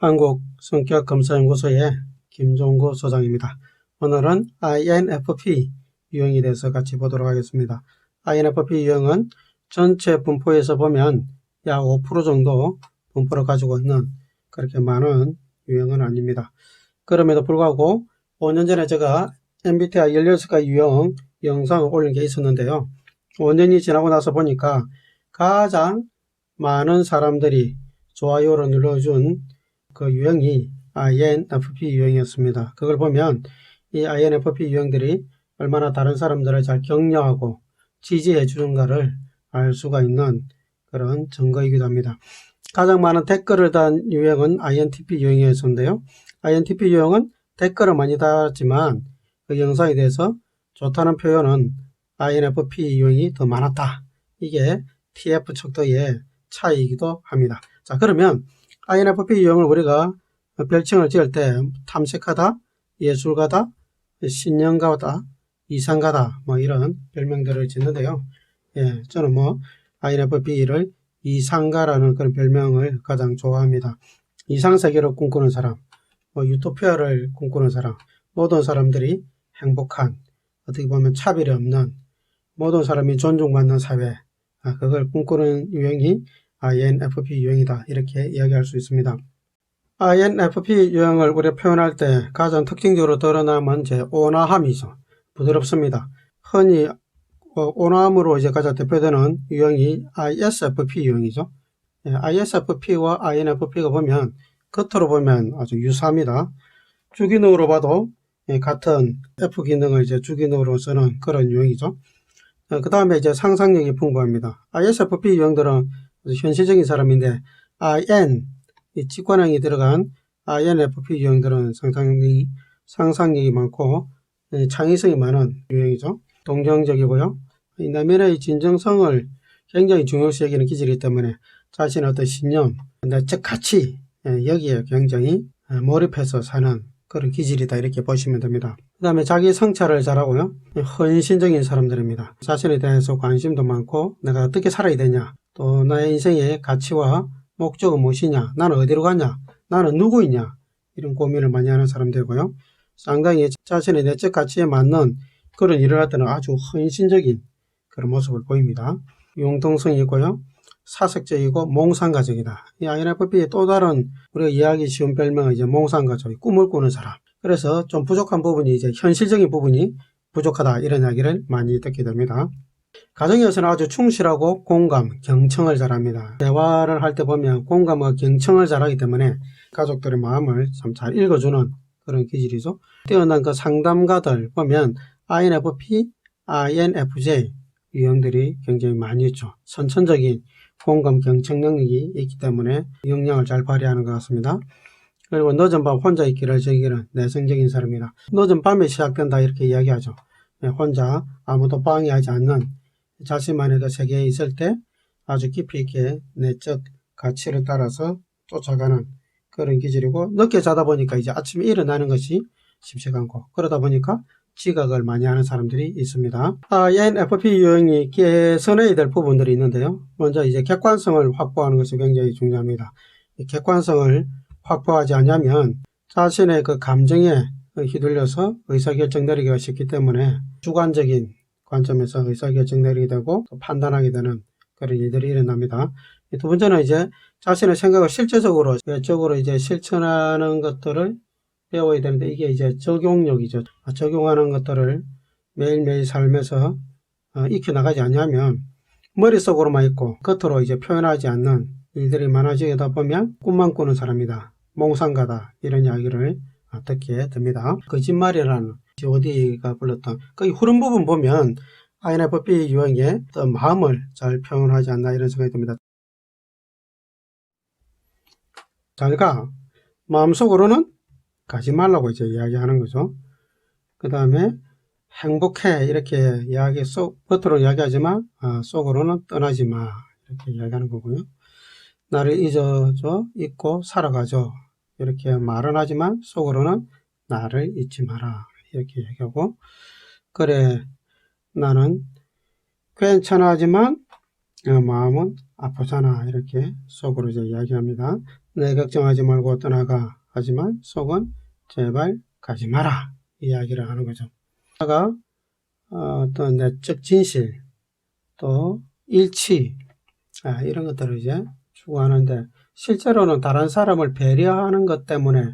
한국성격검사연구소의 김종구 소장입니다. 오늘은 INFP 유형에 대해서 같이 보도록 하겠습니다. INFP 유형은 전체 분포에서 보면 약 5% 정도 분포를 가지고 있는 그렇게 많은 유형은 아닙니다. 그럼에도 불구하고 5년 전에 제가 MBTI 16가지 유형 영상을 올린 게 있었는데요. 5년이 지나고 나서 보니까 가장 많은 사람들이 좋아요를 눌러준 그 유형이 INFP 유형이었습니다. 그걸 보면 이 INFP 유형들이 얼마나 다른 사람들을 잘 격려하고 지지해 주는가를 알 수가 있는 그런 증거이기도 합니다. 가장 많은 댓글을 단 유형은 INTP 유형이었는데요. INTP 유형은 댓글을 많이 달았지만 그 영상에 대해서 좋다는 표현은 INFP 유형이 더 많았다. 이게 TF 척도의 차이이기도 합니다. 자, 그러면 INFP 유형을 우리가 별칭을 지을 때 탐색하다, 예술가다, 신령가다, 이상가다 뭐 이런 별명들을 짓는데요. 저는 INFP를 이상가라는 그런 별명을 가장 좋아합니다. 이상세계를 꿈꾸는 사람, 유토피아를 꿈꾸는 사람, 모든 사람들이 행복한, 어떻게 보면 차별이 없는 모든 사람이 존중받는 사회, 그걸 꿈꾸는 유형이 INFP 유형이다. 이렇게 이야기할 수 있습니다. INFP 유형을 우리가 표현할 때 가장 특징적으로 드러나면 온화함이죠. 부드럽습니다. 흔히 온화함으로 가장 대표되는 유형이 ISFP 유형이죠. ISFP와 INFP가 보면 겉으로 보면 아주 유사합니다. 주기능으로 봐도 같은 F 기능을 주기능으로 쓰는 그런 유형이죠. 그 다음에 상상력이 풍부합니다. ISFP 유형들은 현실적인 사람인데 이 직관형이 들어간 INFP 유형들은 상상력이 많고 창의성이 많은 유형이죠. 동정적이고요. 내면의 진정성을 굉장히 중요시 여기는 기질이기 때문에 자신의 어떤 신념, 내적 가치 여기에 굉장히 몰입해서 사는 그런 기질이다 이렇게 보시면 됩니다. 그 다음에 자기 성찰을 잘하고요. 헌신적인 사람들입니다. 자신에 대해서 관심도 많고 내가 어떻게 살아야 되냐, 또 나의 인생의 가치와 목적은 무엇이냐, 나는 어디로 가냐, 나는 누구이냐, 이런 고민을 많이 하는 사람들이고요. 상당히 자신의 내적 가치에 맞는 그런 일을 할 때는 아주 헌신적인 그런 모습을 보입니다. 융통성이 있고요. 사색적이고 몽상가족이다. 이 INFP의 또 다른 우리가 이해하기 쉬운 별명은 몽상가족, 꿈을 꾸는 사람. 그래서 좀 부족한 부분이 현실적인 부분이 부족하다 이런 이야기를 많이 듣게 됩니다. 가정에서는 아주 충실하고 공감, 경청을 잘합니다. 대화를 할 때 보면 공감과 경청을 잘하기 때문에 가족들의 마음을 참 잘 읽어주는 그런 기질이죠. 뛰어난 그 상담가들 보면 INFP, INFJ 유형들이 굉장히 많이 있죠. 선천적인 공감, 경청 능력이 있기 때문에 역량을 잘 발휘하는 것 같습니다. 그리고 늦은 밤 혼자 있기를 즐기는 내성적인 사람이다. 늦은 밤에 시작된다 이렇게 이야기하죠. 혼자 아무도 방해하지 않는 자신만의 그 세계에 있을 때 아주 깊이 있게 내적 가치를 따라서 쫓아가는 그런 기질이고, 늦게 자다 보니까 아침에 일어나는 것이 쉽지가 않고, 그러다 보니까 지각을 많이 하는 사람들이 있습니다. INFP 유형이 개선해야 될 부분들이 있는데요. 먼저 객관성을 확보하는 것이 굉장히 중요합니다. 객관성을 확보하지 않으면 자신의 그 감정에 휘둘려서 의사결정 내리기가 쉽기 때문에 주관적인 관점에서 의사결정 내리게 되고 판단하게 되는 그런 일들이 일어납니다. 두 번째는 자신의 생각을 실제적으로 외적으로 실천하는 것들을 배워야 되는데, 이게 적용력이죠. 적용하는 것들을 매일매일 삶에서 익혀나가지 않으면 머릿속으로만 있고 겉으로 표현하지 않는 일들이 많아지다 보면 꿈만 꾸는 사람이다, 몽상가다 이런 이야기를 듣게 됩니다. 거짓말이라는 G.O.D가 불렀던 그 흐름 부분 보면 INFP 유형의 어떤 마음을 잘 표현하지 않나 이런 생각이 듭니다. 잘가 마음속으로는 가지 말라고 이야기하는 거죠. 그 다음에 행복해 이렇게 겉으로 이야기하지만 속으로는 떠나지 마 이렇게 이야기하는 거고요. 나를 잊어줘, 잊고 살아가죠 이렇게 말은 하지만 속으로는 나를 잊지 마라 이렇게 얘기하고, 그래 나는 괜찮아 하지만 마음은 아프잖아 이렇게 속으로 이야기합니다. 내 걱정하지 말고 떠나가. 하지만 속은 제발 가지 마라. 이야기를 하는 거죠. 어떤 내적 진실, 또 일치, 이런 것들을 이제 추구하는데, 실제로는 다른 사람을 배려하는 것 때문에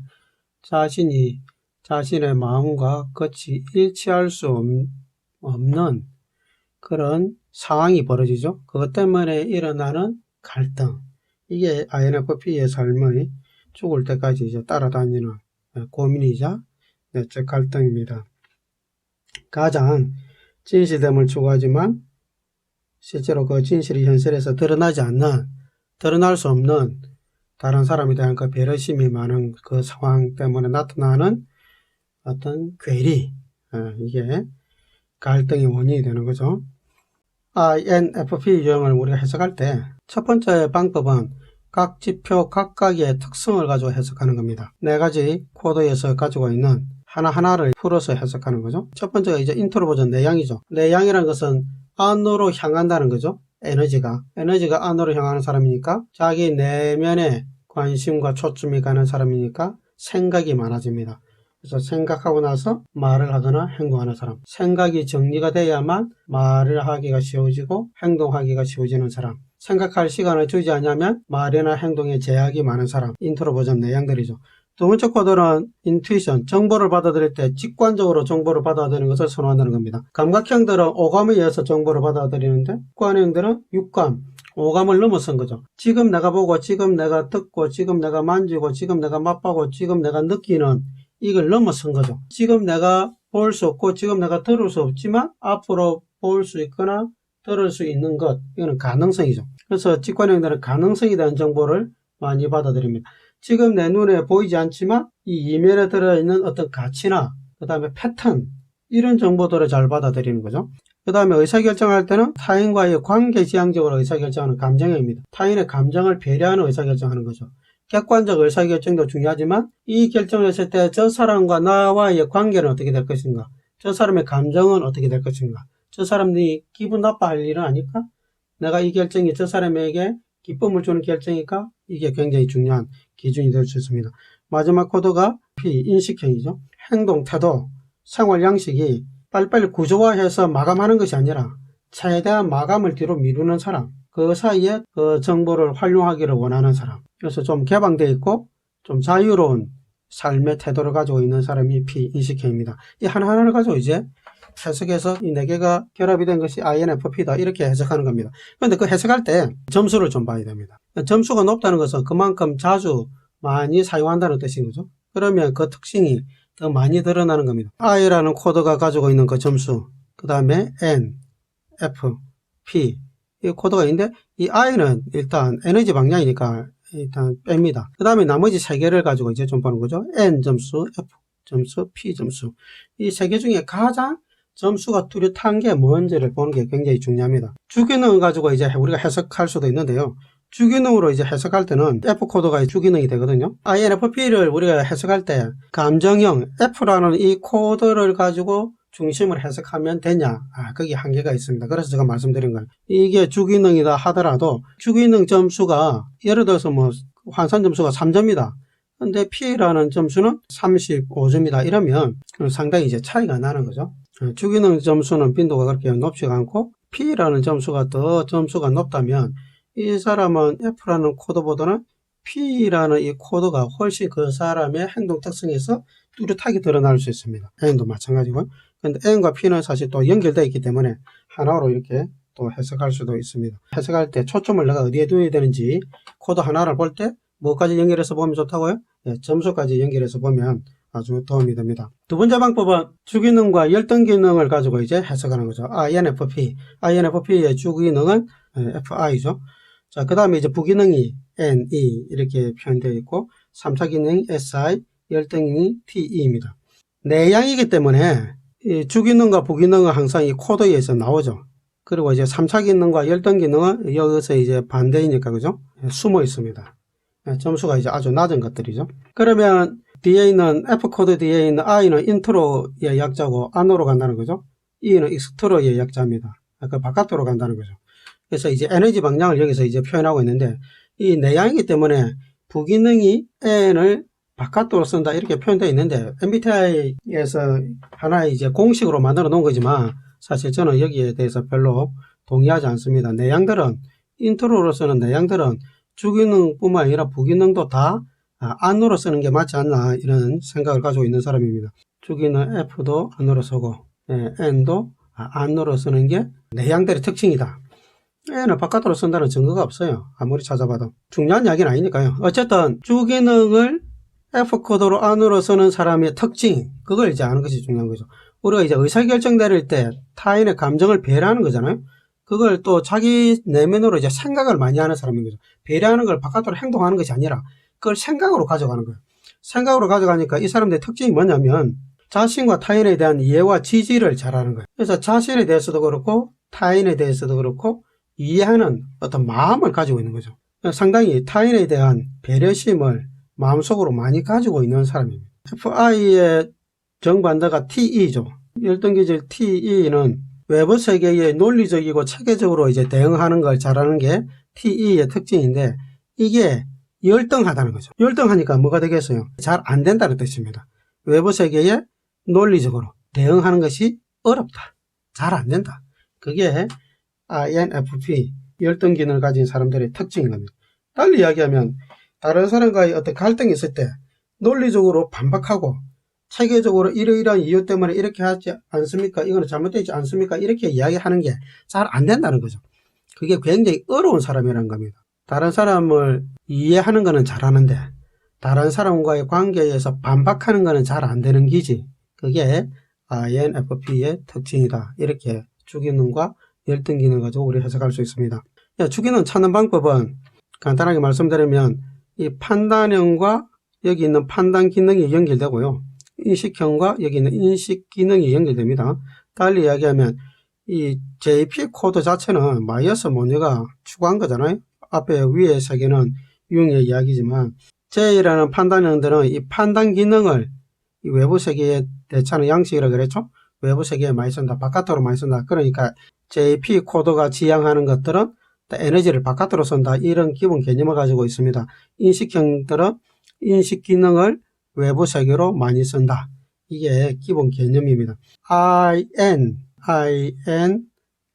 자신의 마음과 끝이 일치할 수 없는 그런 상황이 벌어지죠. 그것 때문에 일어나는 갈등. 이게 INFP의 삶의 죽을 때까지 이제 따라다니는 고민이자 내적 갈등입니다. 가장 진실됨을 추구하지만 실제로 그 진실이 현실에서 드러날 수 없는 다른 사람에 대한 그 배려심이 많은 그 상황 때문에 나타나는 어떤 괴리, 이게 갈등의 원인이 되는 거죠. INFP 유형을 우리가 해석할 때 첫 번째 방법은 각 지표 각각의 특성을 가지고 해석하는 겁니다. 네 가지 코드에서 가지고 있는 하나하나를 풀어서 해석하는 거죠. 첫 번째가 이제 인트로버전 내향이죠. 내향이라는 것은 안으로 향한다는 거죠. 에너지가 안으로 향하는 사람이니까 자기 내면에 관심과 초점이 가는 사람이니까 생각이 많아집니다. 그래서 생각하고 나서 말을 하거나 행동하는 사람. 생각이 정리가 돼야만 말을 하기가 쉬워지고 행동하기가 쉬워지는 사람. 생각할 시간을 주지 않으면 말이나 행동에 제약이 많은 사람. 인트로버전 내향들이죠. 두 번째 코드는 인투이션, 정보를 받아들일 때 직관적으로 정보를 받아들이는 것을 선호한다는 겁니다. 감각형들은 오감에 의해서 정보를 받아들이는데 직관형들은 육감, 오감을 넘어선 거죠. 지금 내가 보고, 지금 내가 듣고, 지금 내가 만지고, 지금 내가 맛보고, 지금 내가 느끼는 이걸 넘어선 거죠. 지금 내가 볼 수 없고, 지금 내가 들을 수 없지만 앞으로 볼 수 있거나 들을 수 있는 것, 이거는 가능성이죠. 그래서 직관형들은 가능성에 대한 정보를 많이 받아들입니다. 지금 내 눈에 보이지 않지만 이 이면에 들어있는 어떤 가치나 그 다음에 패턴, 이런 정보들을 잘 받아들이는 거죠. 그 다음에 의사결정할 때는 타인과의 관계지향적으로 의사결정하는 감정형입니다. 타인의 감정을 배려하는 의사결정하는 거죠. 객관적 의사결정도 중요하지만 이 결정을 했을 때 저 사람과 나와의 관계는 어떻게 될 것인가, 저 사람의 감정은 어떻게 될 것인가, 저 사람이 기분 나빠할 일은 아닐까, 내가 이 결정이 저 사람에게 기쁨을 주는 결정일까, 이게 굉장히 중요한 기준이 될 수 있습니다. 마지막 코드가 P, 인식형이죠. 행동, 태도, 생활 양식이 빨리빨리 구조화해서 마감하는 것이 아니라 최대한 마감을 뒤로 미루는 사람, 그 사이에 그 정보를 활용하기를 원하는 사람. 그래서 좀 개방되어 있고 좀 자유로운 삶의 태도를 가지고 있는 사람이 P, 인식형입니다. 이 하나하나를 가지고 이제 해석해서 이 4개가 결합이 된 것이 INFP다, 이렇게 해석하는 겁니다. 그런데 그 해석할 때 점수를 좀 봐야 됩니다. 점수가 높다는 것은 그만큼 자주 많이 사용한다는 뜻인 거죠. 그러면 그 특징이 더 많이 드러나는 겁니다. I라는 코드가 가지고 있는 그 점수, 그 다음에 N, F, P, 이 코드가 있는데 이 I는 일단 에너지 방향이니까 일단 뺍니다. 그 다음에 나머지 3개를 가지고 이제 좀 보는 거죠. N 점수, F 점수, P 점수. 이 3개 중에 가장 점수가 뚜렷한 게 뭔지를 보는 게 굉장히 중요합니다. 주기능을 가지고 이제 우리가 해석할 수도 있는데요. 주기능으로 이제 해석할 때는 F코드가 주기능이 되거든요. INFP를 우리가 해석할 때 감정형 F라는 이 코드를 가지고 중심을 해석하면 되냐? 거기 한계가 있습니다. 그래서 제가 말씀드린 거예요. 이게 주기능이다 하더라도 주기능 점수가 예를 들어서 뭐 환산 점수가 3점이다. 근데 P라는 점수는 35점이다. 이러면 상당히 이제 차이가 나는 거죠. 주기능 점수는 빈도가 그렇게 높지가 않고 P라는 점수가 더 점수가 높다면 이 사람은 F라는 코드보다는 P라는 이 코드가 훨씬 그 사람의 행동 특성에서 뚜렷하게 드러날 수 있습니다. N도 마찬가지고. 근데 N과 P는 사실 또 연결되어 있기 때문에 하나로 이렇게 또 해석할 수도 있습니다. 해석할 때 초점을 내가 어디에 둬야 되는지 코드 하나를 볼 때 뭐까지 연결해서 보면 좋다고요? 점수까지 연결해서 보면 아주 도움이 됩니다. 두 번째 방법은 주기능과 열등기능을 가지고 이제 해석하는 거죠. INFP의 주기능은 FI죠. 자, 그 다음에 이제 부기능이 NE 이렇게 표현되어 있고 3차 기능이 SI, 열등기능이 TE입니다. 내향이기 때문에 이 주기능과 부기능은 항상 이 코드에 의해서 나오죠. 그리고 이제 3차 기능과 열등기능은 여기서 이제 반대이니까 그죠? 숨어 있습니다. 점수가 이제 아주 낮은 것들이죠. 그러면 뒤에 있는 F코드 뒤에 있는 I는 인트로의 약자고 안으로 간다는 거죠. E는 익스트로의 약자입니다. 그 바깥으로 간다는 거죠. 그래서 이제 에너지 방향을 여기서 이제 표현하고 있는데 이 내향이기 때문에 부기능이 n을 바깥으로 쓴다 이렇게 표현되어 있는데 MBTI에서 하나의 이제 공식으로 만들어 놓은 거지만 사실 저는 여기에 대해서 별로 동의하지 않습니다. 내향들은 인트로로 쓰는 내향들은 주기능뿐만 아니라 부기능도 다 안으로 쓰는 게 맞지 않나 이런 생각을 가지고 있는 사람입니다. 주기능 F도 안으로 쓰고 N도 안으로 쓰는 게 내향들의 특징이다. N을 바깥으로 쓴다는 증거가 없어요. 아무리 찾아봐도. 중요한 이야기는 아니니까요. 어쨌든 주기능을 F코드로 안으로 쓰는 사람의 특징, 그걸 이제 아는 것이 중요한 거죠. 우리가 이제 의사결정 내릴 때 타인의 감정을 배려하는 거잖아요. 그걸 또 자기 내면으로 이제 생각을 많이 하는 사람인 거죠. 배려하는 걸 바깥으로 행동하는 것이 아니라 그걸 생각으로 가져가는 거예요. 생각으로 가져가니까 이 사람들의 특징이 뭐냐면 자신과 타인에 대한 이해와 지지를 잘하는 거예요. 그래서 자신에 대해서도 그렇고 타인에 대해서도 그렇고 이해하는 어떤 마음을 가지고 있는 거죠. 상당히 타인에 대한 배려심을 마음속으로 많이 가지고 있는 사람입니다. FI의 정반대가 TE죠. 열등기질 TE는 외부 세계에 논리적이고 체계적으로 이제 대응하는 걸 잘하는 게 TE의 특징인데 이게 열등하다는 거죠. 열등하니까 뭐가 되겠어요? 잘 안 된다는 뜻입니다. 외부 세계에 논리적으로 대응하는 것이 어렵다. 잘 안 된다. 그게 INFP 열등 기능을 가진 사람들의 특징인 겁니다. 달리 이야기하면 다른 사람과의 어떤 갈등이 있을 때 논리적으로 반박하고 체계적으로 이러이러한 이유 때문에 이렇게 하지 않습니까? 이거는 잘못되지 않습니까? 이렇게 이야기하는 게 잘 안 된다는 거죠. 그게 굉장히 어려운 사람이라는 겁니다. 다른 사람을 이해하는 거는 잘하는데 다른 사람과의 관계에서 반박하는 거는 잘 안 되는 기지. 그게 INFP의 특징이다. 이렇게 주기능과 열등 기능을 가지고 우리 해석할 수 있습니다. 주기능 찾는 방법은 간단하게 말씀드리면 이 판단형과 여기 있는 판단 기능이 연결되고요. 인식형과 여기 있는 인식 기능이 연결됩니다. 달리 이야기하면 이 JP 코드 자체는 마이어스 모니가 추구한 거잖아요. 앞에 위에 세 개는 융의 이야기지만 J라는 판단형들은 이 판단 기능을 이 외부 세계에 대처하는 양식이라고 그랬죠. 외부 세계에 많이 쓴다. 바깥으로 많이 쓴다. 그러니까 JP 코드가 지향하는 것들은 에너지를 바깥으로 쓴다. 이런 기본 개념을 가지고 있습니다. 인식형들은 인식 기능을 외부 세계로 많이 쓴다. 이게 기본 개념입니다.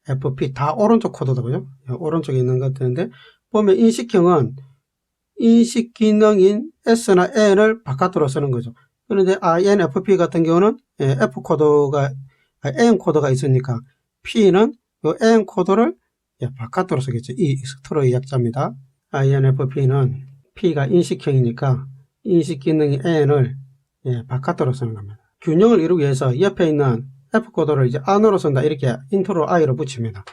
INFP 다 오른쪽 코드더군요. 오른쪽에 있는 것들인데 보면 인식형은 인식 기능인 S나 N을 바깥으로 쓰는 거죠. 그런데 INFP 같은 경우는 F 코드가 N 코드가 있으니까 P는 이 N 코드를 바깥으로 쓰겠죠. 이 스트로의 약자입니다. INFP는 P가 인식형이니까 인식 기능이 N을 바깥으로 쓰는 겁니다. 균형을 이루기 위해서 옆에 있는 F 코드를 이제 안으로 쓴다. 이렇게 인트로 I로 붙입니다.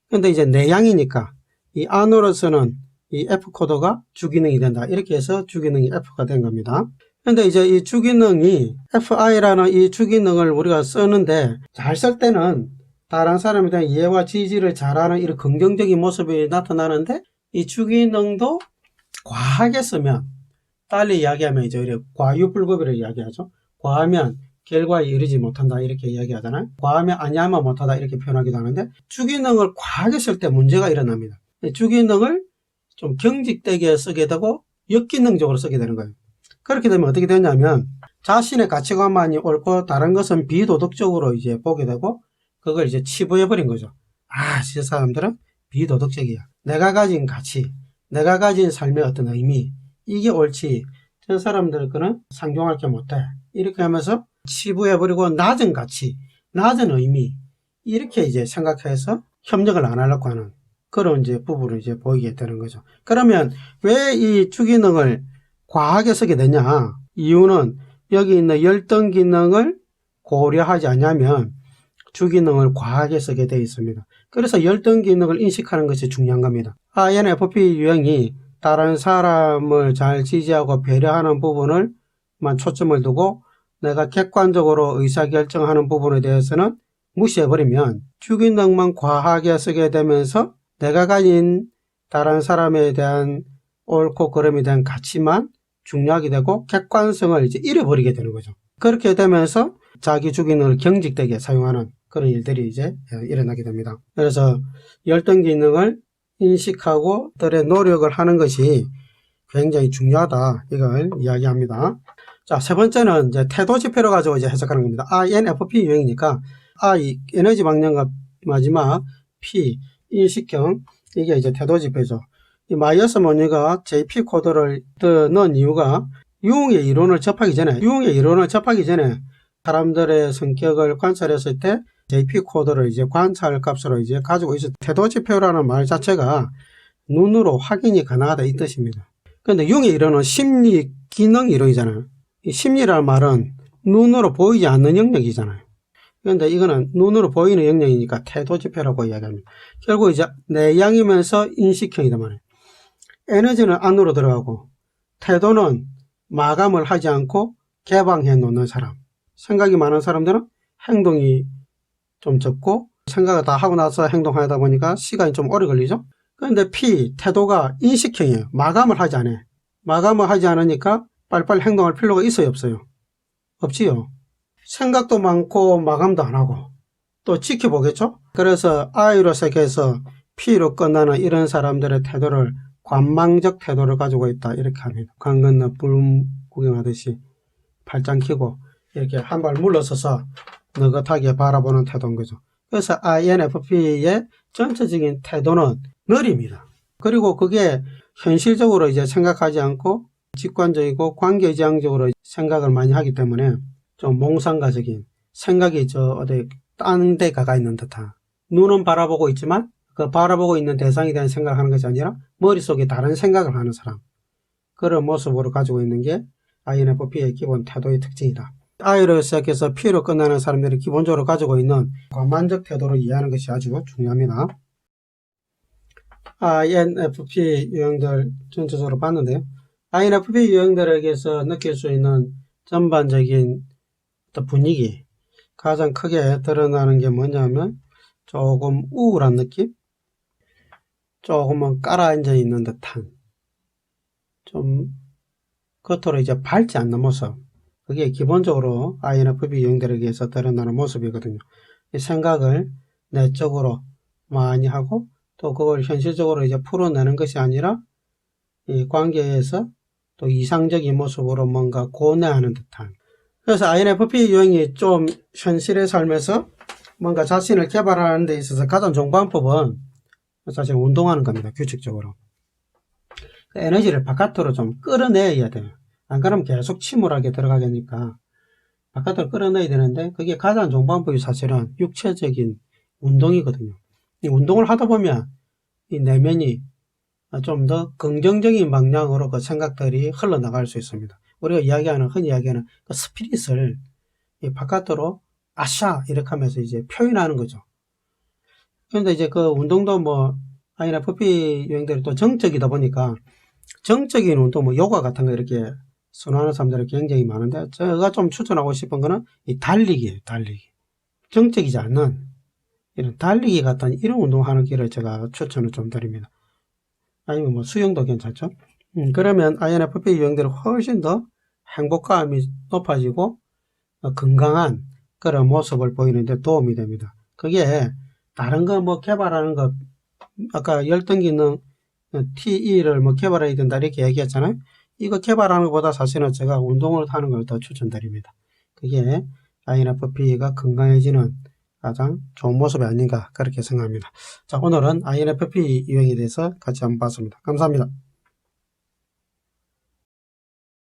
근데 이제 내향이니까 이 안으로 쓰는 이 F 코드가 주기능이 된다. 이렇게 해서 주기능이 F가 된 겁니다. 근데 이제 이 주기능이 FI라는 이 주기능을 우리가 쓰는데 잘 쓸 때는 다른 사람에 대한 이해와 지지를 잘하는 이런 긍정적인 모습이 나타나는데 이 주기능도 과하게 쓰면 달리 이야기하면 이제 과유불급이라고 이야기하죠. 과하면 결과에 이르지 못한다 이렇게 이야기하잖아요. 과하면 아니하면 못하다 이렇게 표현하기도 하는데 주기능을 과하게 쓸 때 문제가 일어납니다. 주기능을 좀 경직되게 쓰게 되고 역기능적으로 쓰게 되는 거예요. 그렇게 되면 어떻게 되냐면 자신의 가치관만이 옳고 다른 것은 비도덕적으로 이제 보게 되고 그걸 이제 치부해버린 거죠. 저 사람들은 비도덕적이야. 내가 가진 가치, 내가 가진 삶의 어떤 의미, 이게 옳지. 저 사람들 거는 상종할 게 못해. 이렇게 하면서 치부해버리고 낮은 가치, 낮은 의미, 이렇게 이제 생각해서 협력을 안 하려고 하는 그런 이제 부분을 이제 보이게 되는 거죠. 그러면 왜 이 주기능을 과하게 쓰게 되냐? 이유는 여기 있는 열등 기능을 고려하지 않으면 주기능을 과하게 쓰게 되어 있습니다. 그래서 열등 기능을 인식하는 것이 중요한 겁니다. INFP 유형이 다른 사람을 잘 지지하고 배려하는 부분을만 초점을 두고 내가 객관적으로 의사결정하는 부분에 대해서는 무시해버리면 주기능만 과하게 쓰게 되면서 내가 가진 다른 사람에 대한 옳고 그름에 대한 가치만 중요하게 되고 객관성을 이제 잃어버리게 되는 거죠. 그렇게 되면서 자기 주기능을 경직되게 사용하는 그런 일들이 이제 일어나게 됩니다. 그래서 열등 기능을 인식하고 들의 노력을 하는 것이 굉장히 중요하다. 이걸 이야기합니다. 자, 세 번째는 이제 태도 지표를 가지고 이제 해석하는 겁니다. INFP 유형이니까 I 에너지 방향과 마지막 P 인식형 이게 이제 태도 지표죠. 이 마이어스 모니가 JP 코드를 넣은 이유가 유형의 이론을 접하기 전에 사람들의 성격을 관찰했을 때 JP 코드를 이제 관찰 값으로 이제 가지고 있어. 태도 지표라는 말 자체가 눈으로 확인이 가능하다 이 뜻입니다. 그런데 유형의 이론은 심리 기능 이론이잖아요. 이 심리라는 말은 눈으로 보이지 않는 영역이잖아요. 그런데 이거는 눈으로 보이는 영역이니까 태도 지표라고 이야기합니다. 결국 이제 내향이면서 인식형이다 말이에요. 에너지는 안으로 들어가고 태도는 마감을 하지 않고 개방해 놓는 사람. 생각이 많은 사람들은 행동이 좀 적고 생각을 다 하고 나서 행동하다 보니까 시간이 좀 오래 걸리죠. 그런데 P, 태도가 인식형이에요. 마감을 하지 않아요. 마감을 하지 않으니까 빨리빨리 행동할 필요가 있어요, 없어요? 없지요. 생각도 많고 마감도 안 하고 또 지켜보겠죠. 그래서 I로 시작해서 P로 끝나는 이런 사람들의 태도를 관망적 태도를 가지고 있다 이렇게 합니다. 강 건너 불 구경하듯이 팔짱 끼고 이렇게 한 발 물러서서 느긋하게 바라보는 태도인 거죠. 그래서 INFP의 전체적인 태도는 느립니다. 그리고 그게 현실적으로 이제 생각하지 않고 직관적이고 관계지향적으로 생각을 많이 하기 때문에 좀 몽상가적인 생각이 어디 딴 데 가가 있는 듯한, 눈은 바라보고 있지만 그 바라보고 있는 대상에 대한 생각을 하는 것이 아니라 머릿속에 다른 생각을 하는 사람, 그런 모습으로 가지고 있는 게 INFP의 기본 태도의 특징이다. I로 시작해서 P로 끝나는 사람들이 기본적으로 가지고 있는 관만적 태도를 이해하는 것이 아주 중요합니다. INFP 유형들 전체적으로 봤는데요. INFP 유형들에게서 느낄 수 있는 전반적인 분위기, 가장 크게 드러나는 게 뭐냐면 조금 우울한 느낌, 조금은 깔아앉아 있는 듯한, 좀 겉으로 이제 밝지 않는 모습, 그게 기본적으로 INFP 유형들에게서 드러나는 모습이거든요. 이 생각을 내적으로 많이 하고 또 그걸 현실적으로 이제 풀어내는 것이 아니라 이 관계에서 또 이상적인 모습으로 뭔가 고뇌하는 듯한. 그래서 INFP 유형이 좀 현실의 삶에서 뭔가 자신을 개발하는 데 있어서 가장 좋은 방법은 사실 운동하는 겁니다. 규칙적으로. 에너지를 바깥으로 좀 끌어내야 돼요. 안 그러면 계속 침울하게 들어가니까 바깥으로 끌어내야 되는데, 그게 가장 좋은 방법이 사실은 육체적인 운동이거든요. 이 운동을 하다 보면 이 내면이 좀 더 긍정적인 방향으로 그 생각들이 흘러나갈 수 있습니다. 우리가 흔히 이야기하는 그 스피릿을 이 바깥으로 아샤 이렇게 하면서 이제 표현하는 거죠. 그런데 이제 그 운동도 INFP 유형들이 또 정적이다 보니까 정적인 운동, 요가 같은 거 이렇게 선호하는 사람들이 굉장히 많은데, 제가 좀 추천하고 싶은 거는 이 달리기예요, 달리기. 정적이지 않는 이런 달리기 같은 이런 운동하는 길을 제가 추천을 좀 드립니다. 아니면 수영도 괜찮죠? 그러면 INFP 유형들은 훨씬 더 행복감이 높아지고 건강한 그런 모습을 보이는데 도움이 됩니다. 그게 다른 거 개발하는 거, 아까 열등기능 TE를 개발해야 된다 이렇게 얘기했잖아요. 이거 개발하는 것보다 사실은 제가 운동을 하는 걸 더 추천드립니다. 그게 INFP가 건강해지는 가장 좋은 모습이 아닌가 그렇게 생각합니다. 자, 오늘은 INFP 유형에 대해서 같이 한번 봤습니다. 감사합니다.